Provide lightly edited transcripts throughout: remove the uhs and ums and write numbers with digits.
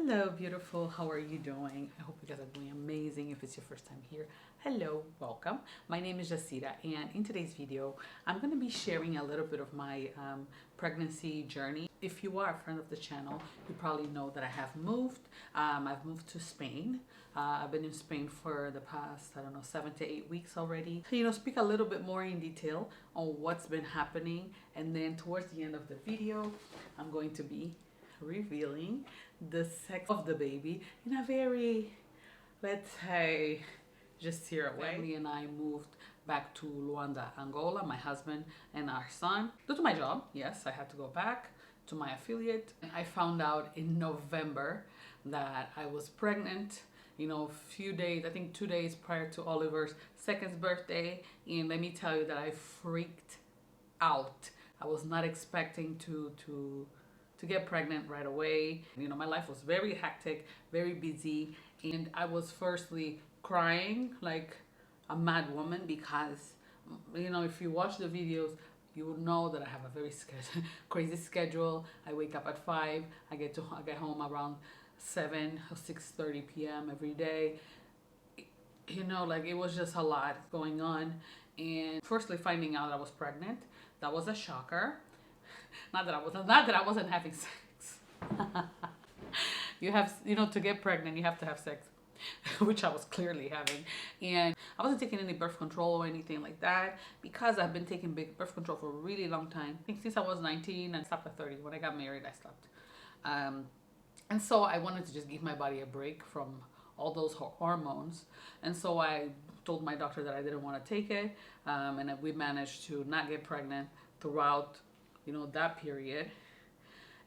Hello, beautiful. How are you doing? I hope you guys are doing amazing. If it's your first time here, hello, welcome. My name is Jacira, and in today's video, I'm going to be sharing a little bit of my pregnancy journey. If you are a friend of the channel, you probably know that I have moved. I've moved to Spain. I've been in Spain for the past, 7 to 8 weeks already. Speak a little bit more in detail on what's been happening, and then towards the end of the video, I'm going to be revealing the sex of the baby in a very, let's say, Jacira way. Family and I moved back to Luanda, Angola, my husband and our son. Due to my job, yes, I had to go back to my affiliate. I found out in November that I was pregnant, a few days, I think 2 days prior to Oliver's second birthday. And let me tell you that I freaked out. I was not expecting to get pregnant right away. My life was very hectic, very busy, and I was firstly crying like a mad woman because, if you watch the videos, you would know that I have a very crazy schedule. I wake up at 5, I get home around 7 or 6:30 p.m. every day. It was just a lot going on. And firstly, finding out I was pregnant, that was a shocker. Not that I wasn't having sex. You have, to get pregnant, you have to have sex, which I was clearly having. And I wasn't taking any birth control or anything like that because I've been taking birth control for a really long time. I think since I was 19 and stopped at 30. When I got married, I stopped. And so I wanted to just give my body a break from all those hormones. And so I told my doctor that I didn't want to take it. And we managed to not get pregnant throughout that period.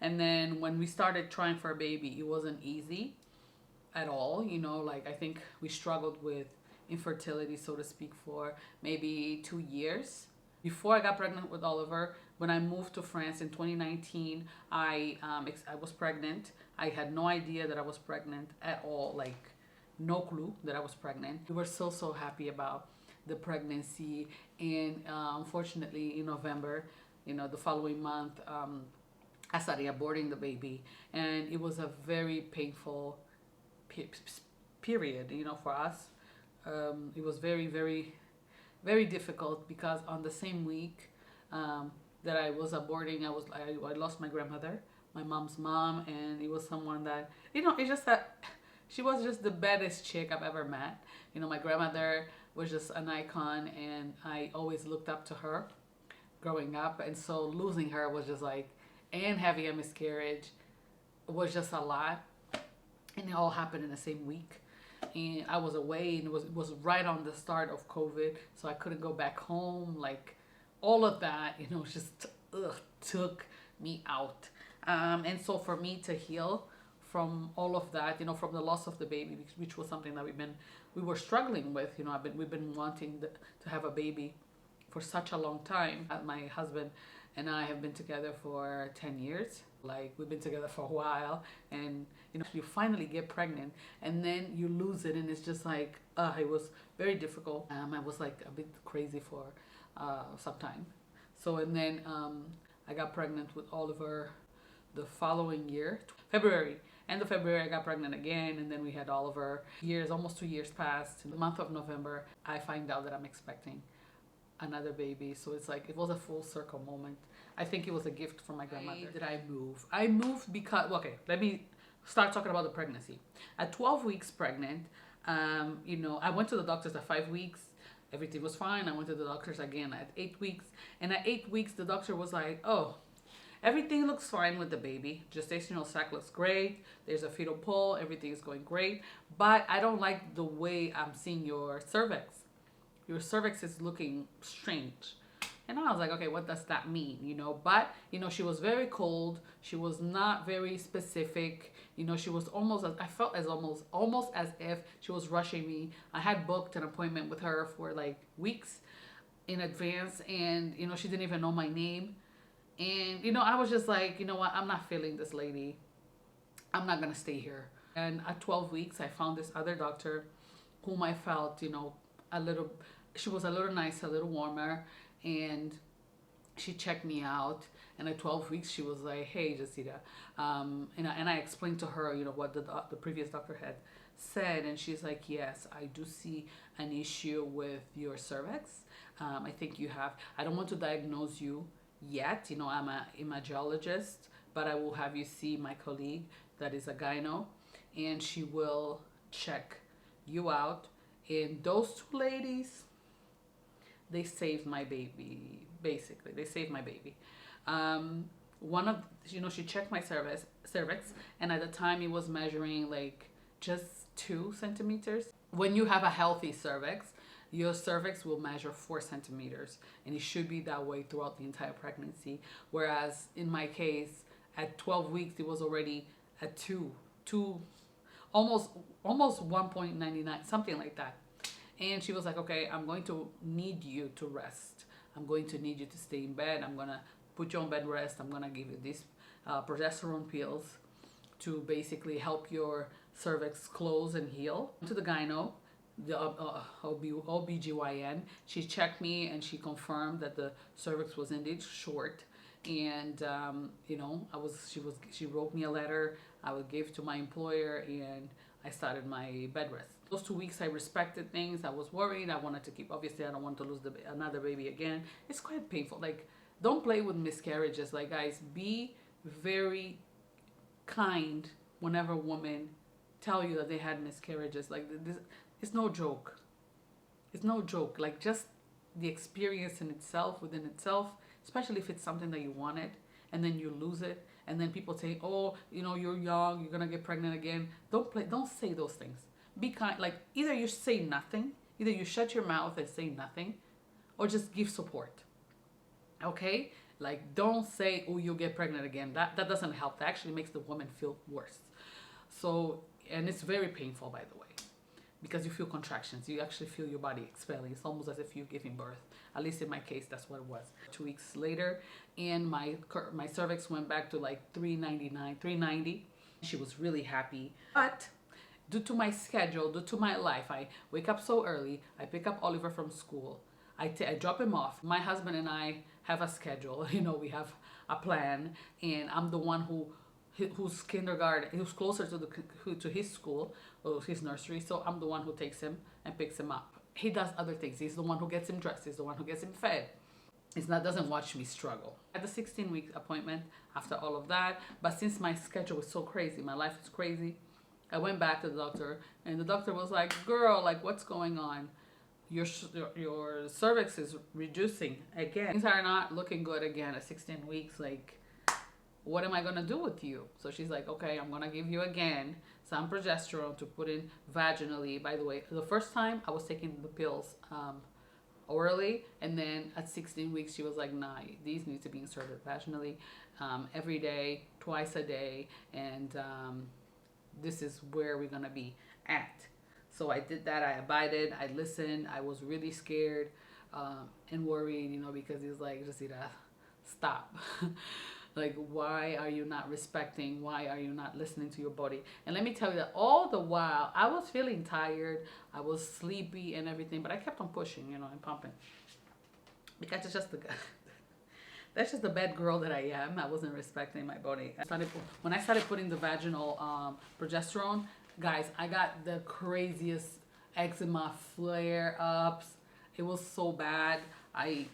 And then when we started trying for a baby, it wasn't easy at all. I think we struggled with infertility, so to speak, for maybe 2 years. Before I got pregnant with Oliver, when I moved to France in 2019, I was pregnant. I had no idea that I was pregnant at all, like no clue that I was pregnant. We were so happy about the pregnancy. And unfortunately, in November, the following month, I started aborting the baby, and it was a very painful period, for us. It was very, very, very difficult because on the same week that I was aborting, I lost my grandmother, my mom's mom, and it was someone that, it's just that she was just the baddest chick I've ever met. My grandmother was just an icon, and I always looked up to her growing up. And so losing her was just like, and having a miscarriage was just a lot. And it all happened in the same week. And I was away, and it was right on the start of COVID, so I couldn't go back home. Like all of that, just took me out. And so for me to heal from all of that, from the loss of the baby, which was something that we were struggling with. We've been wanting to have a baby for such a long time. My husband and I have been together for 10 years. Like, we've been together for a while, and you finally get pregnant and then you lose it, and it's just like it was very difficult. I was like a bit crazy for some time. So, and then I got pregnant with Oliver the following year, February. End of February, I got pregnant again, and then we had Oliver. Almost 2 years passed. In the month of November, I find out that I'm expecting another baby. So it's like, it was a full circle moment. I think it was a gift from my grandmother. Why did I move? I moved because, okay, let me start talking about the pregnancy. At 12 weeks pregnant, I went to the doctors at 5 weeks. Everything was fine. I went to the doctors again at 8 weeks. And at 8 weeks, the doctor was like, oh, everything looks fine with the baby. Gestational sac looks great. There's a fetal pole. Everything is going great. But I don't like the way I'm seeing your cervix. Your cervix is looking strange. And I was like, okay, what does that mean? But, she was very cold. She was not very specific. She was I felt almost as if she was rushing me. I had booked an appointment with her for like weeks in advance, and, she didn't even know my name. And, I was just like, what? I'm not feeling this lady. I'm not going to stay here. And at 12 weeks, I found this other doctor whom I felt, she was a little nice, a little warmer. And she checked me out, And at 12 weeks, she was like, hey, Jacira. And I explained to her, what the previous doctor had said. And she's like, yes, I do see an issue with your cervix. I think you have, I don't want to diagnose you yet. I'm a imagologist, but I will have you see my colleague that is a gyno, and she will check you out. And those two ladies, they saved my baby. Basically, they saved my baby. One of, she checked my cervix, and at the time it was measuring like just 2 centimeters. When you have a healthy cervix, your cervix will measure 4 centimeters, and it should be that way throughout the entire pregnancy. Whereas in my case, at 12 weeks, it was already at 2, almost 1.99, something like that. And she was like, okay, I'm going to need you to rest. I'm going to need you to stay in bed. I'm going to put you on bed rest. I'm going to give you these progesterone pills to basically help your cervix close and heal. To the gyno, the OBGYN, she checked me and she confirmed that the cervix was indeed short. And she wrote me a letter I would give to my employer, and I started my bed rest. Those 2 weeks I respected things. I was worried. I wanted to keep, obviously I don't want to lose another baby again. It's quite painful. Like, don't play with miscarriages. Like, guys, be very kind whenever women tell you that they had miscarriages. Like, this, it's no joke. It's no joke. Like, just the experience in itself, within itself, especially if it's something that you wanted and then you lose it, and then people say, oh, you're young, you're gonna get pregnant again. Don't say those things. Be kind. Like, either you say nothing, either you shut your mouth and say nothing, or just give support. Okay? Like, don't say, oh, you'll get pregnant again. That doesn't help. That actually makes the woman feel worse. So, and it's very painful, by the way, because you feel contractions. You actually feel your body expelling. It's almost as if you're giving birth. At least in my case, that's what it was. 2 weeks later, and my cervix went back to like 399, 390. She was really happy. But due to my schedule, due to my life, I wake up so early. I pick up Oliver from school. I drop him off. My husband and I have a schedule. We have a plan, and I'm the one who's kindergarten, who's closer to his school or his nursery. So I'm the one who takes him and picks him up. He does other things. He's the one who gets him dressed. He's the one who gets him fed. Doesn't watch me struggle. At the 16-week appointment, after all of that, but since my schedule was so crazy, my life was crazy, I went back to the doctor, and the doctor was like, girl, like, what's going on? Your cervix is reducing again. Things are not looking good again at 16 weeks. Like, what am I going to do with you? So she's like, okay, I'm going to give you again some progesterone to put in vaginally. By the way, the first time I was taking the pills orally, and then at 16 weeks she was like, nah, these need to be inserted vaginally every day, twice a day, and this is where we're going to be at. So I did that. I abided. I listened. I was really scared and worried, because he was like, Jacira, stop. Like, why are you not respecting? Why are you not listening to your body? And let me tell you that all the while, I was feeling tired. I was sleepy and everything, but I kept on pushing, and pumping. Because it's just that's just the bad girl that I am. I wasn't respecting my body. When I started putting the vaginal progesterone, guys, I got the craziest eczema flare-ups. It was so bad. I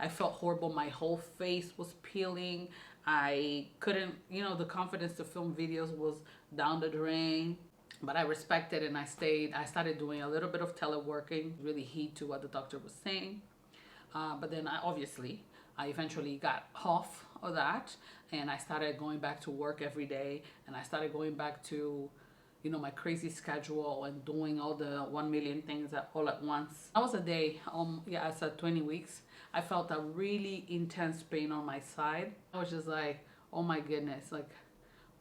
felt horrible. My whole face was peeling. I couldn't, the confidence to film videos was down the drain. But I respected and I stayed. I started doing a little bit of teleworking, really heed to what the doctor was saying. But then I eventually got off of that, and I started going back to work every day, and I started going back to my crazy schedule and doing all the 1 million things all at once. That was a day, I said 20 weeks. I felt a really intense pain on my side. I was just like, oh my goodness, like,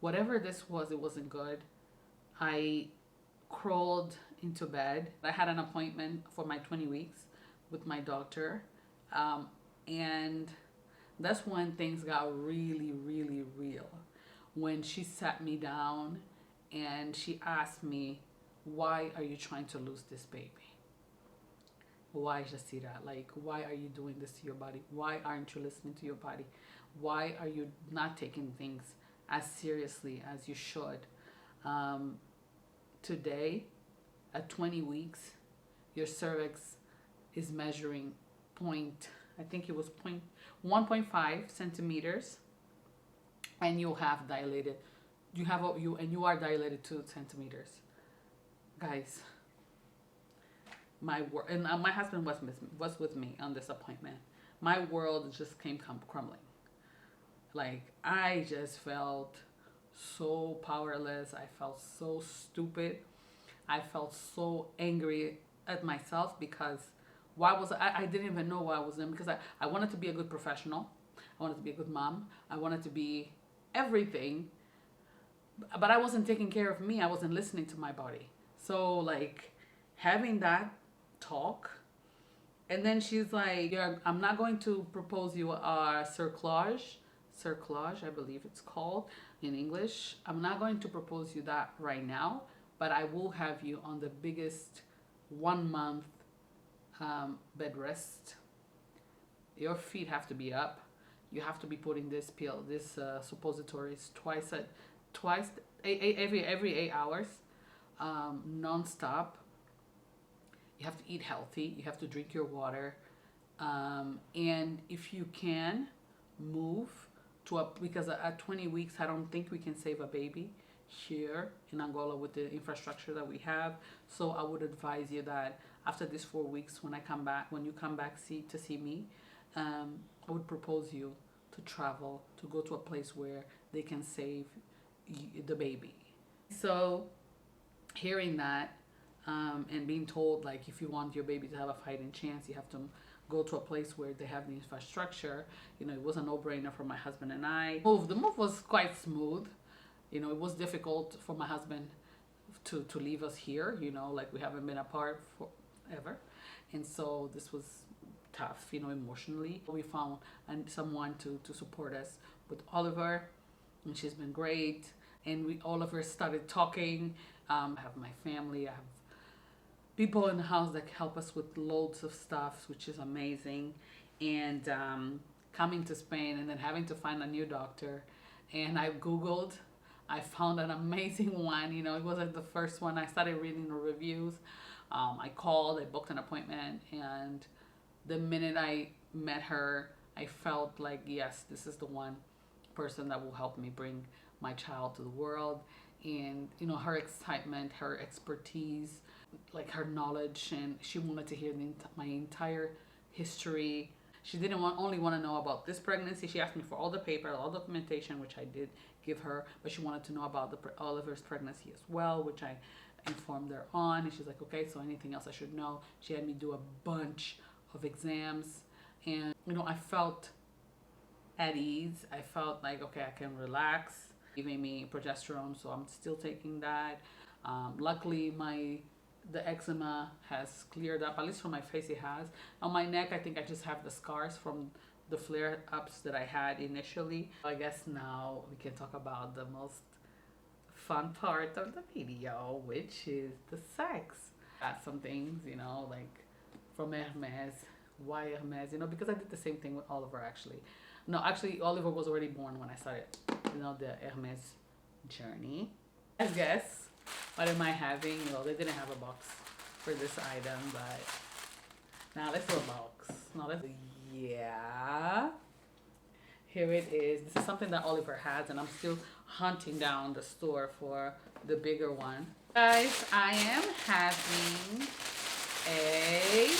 whatever this was, it wasn't good. I crawled into bed. I had an appointment for my 20 weeks with my doctor. And that's when things got really, really real. When she sat me down and she asked me, why are you trying to lose this baby? Why, Jacira? Like, why are you doing this to your body? Why aren't you listening to your body? Why are you not taking things as seriously as you should? Today, at 20 weeks, your cervix is measuring I think it was 1.5 centimeters, and you have dilated. You are dilated 2 centimeters, guys. My husband was with me on this appointment. My world just came crumbling. Like, I just felt so powerless. I felt so stupid. I felt so angry at myself because I didn't even know why I was in, because I wanted to be a good professional. I wanted to be a good mom. I wanted to be everything, but I wasn't taking care of me. I wasn't listening to my body. So, like, having that talk, and then she's like, I'm not going to propose you a cerclage, I believe it's called in English. I'm not going to propose you that right now, but I will have you on the biggest 1 month bed rest. Your feet have to be up. You have to be putting this suppositories every 8 hours, non-stop. You have to eat healthy. You have to drink your water, and if you can, move because at 20 weeks, I don't think we can save a baby here in Angola with the infrastructure that we have. So I would advise you that after these 4 weeks, when you come back to see me, I would propose you to travel, to go to a place where they can save the baby. So hearing that, and being told, like, if you want your baby to have a fighting chance, you have to go to a place where they have the infrastructure. It was a no-brainer for my husband and I. The move was quite smooth. It was difficult for my husband to leave us here, like, we haven't been apart forever. And so this was tough, emotionally. We found someone to support us with Oliver, and she's been great. And Oliver started talking. I have my family. I have people in the house that help us with loads of stuff, which is amazing. And coming to Spain and then having to find a new doctor. And I Googled. I found an amazing one. It wasn't the first one. I started reading the reviews. I called. I booked an appointment. And the minute I met her, I felt like, yes, this is the one person that will help me bring my child to the world. And her excitement, her expertise, like her knowledge, and she wanted to hear my entire history. She didn't only want to know about this pregnancy. She asked me for all the paper, all documentation, which I did give her, but she wanted to know about Oliver's pregnancy as well, which I informed her on. And she's like, okay, so anything else I should know? She had me do a bunch of exams, and I felt at ease. I felt like, okay, I can relax. Giving me progesterone, so I'm still taking that. Luckily, the eczema has cleared up, at least for my face it has. On my neck, I think I just have the scars from the flare-ups that I had initially. I guess now we can talk about the most fun part of the video, which is the sex. Got some things, like from Hermès. Why Hermès? Because I did the same thing with Oliver, actually. No, actually, Oliver was already born when I started, the Hermès journey. I guess, what am I having? They didn't have a box for this item, but now let's do a box. Yeah. Here it is. This is something that Oliver has, and I'm still hunting down the store for the bigger one. Guys, I am having a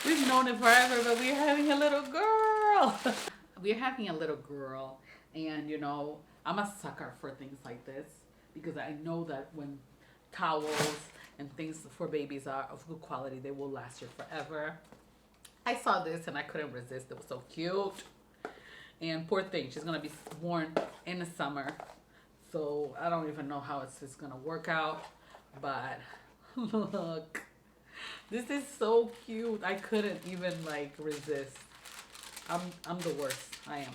we've known it forever, but we're having a little girl. We're having a little girl, and I'm a sucker for things like this, because I know that when towels and things for babies are of good quality, they will last you forever. I saw this and I couldn't resist. It was so cute. And poor thing, she's gonna be born in the summer, so I don't even know how it's gonna work out, but look, this is so cute. I couldn't even resist. I'm the worst. I am.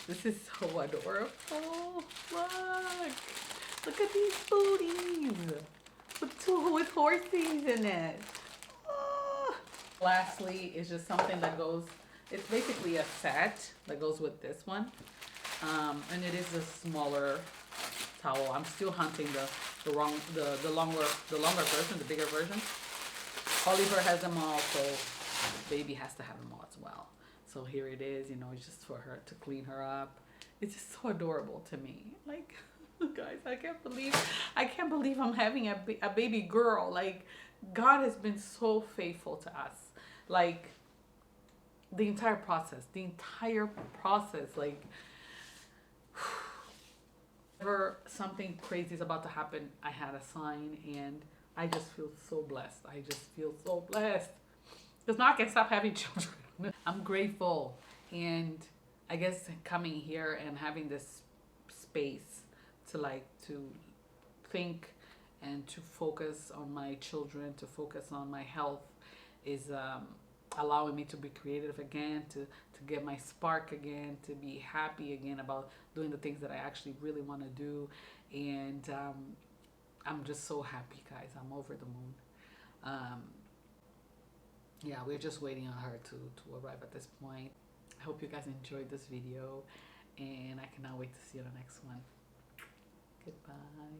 This is so adorable. Look at these booties. with horses in it. Ah. Lastly, it's just something that goes, it's basically a set that goes with this one. And it is a smaller towel. I'm still hunting the longer version, the bigger version. Oliver has them all, so baby has to have them all as well. So here it is, you know, it's just for her to clean her up. It's just so adorable to me. Like, guys, I can't believe I'm having a baby girl. Like, God has been so faithful to us. Like, the entire process, like, whenever something crazy is about to happen, I had a sign, and I just feel so blessed. I just feel so blessed. Because now I can stop having children. I'm grateful. And I guess coming here and having this space to think and to focus on my children, to focus on my health is allowing me to be creative again, to get my spark again, to be happy again about doing the things that I actually really want to do. And I'm just so happy, guys. I'm over the moon. Yeah, we're just waiting on her to arrive at this point. I hope you guys enjoyed this video, and I cannot wait to see you in the next one. Goodbye.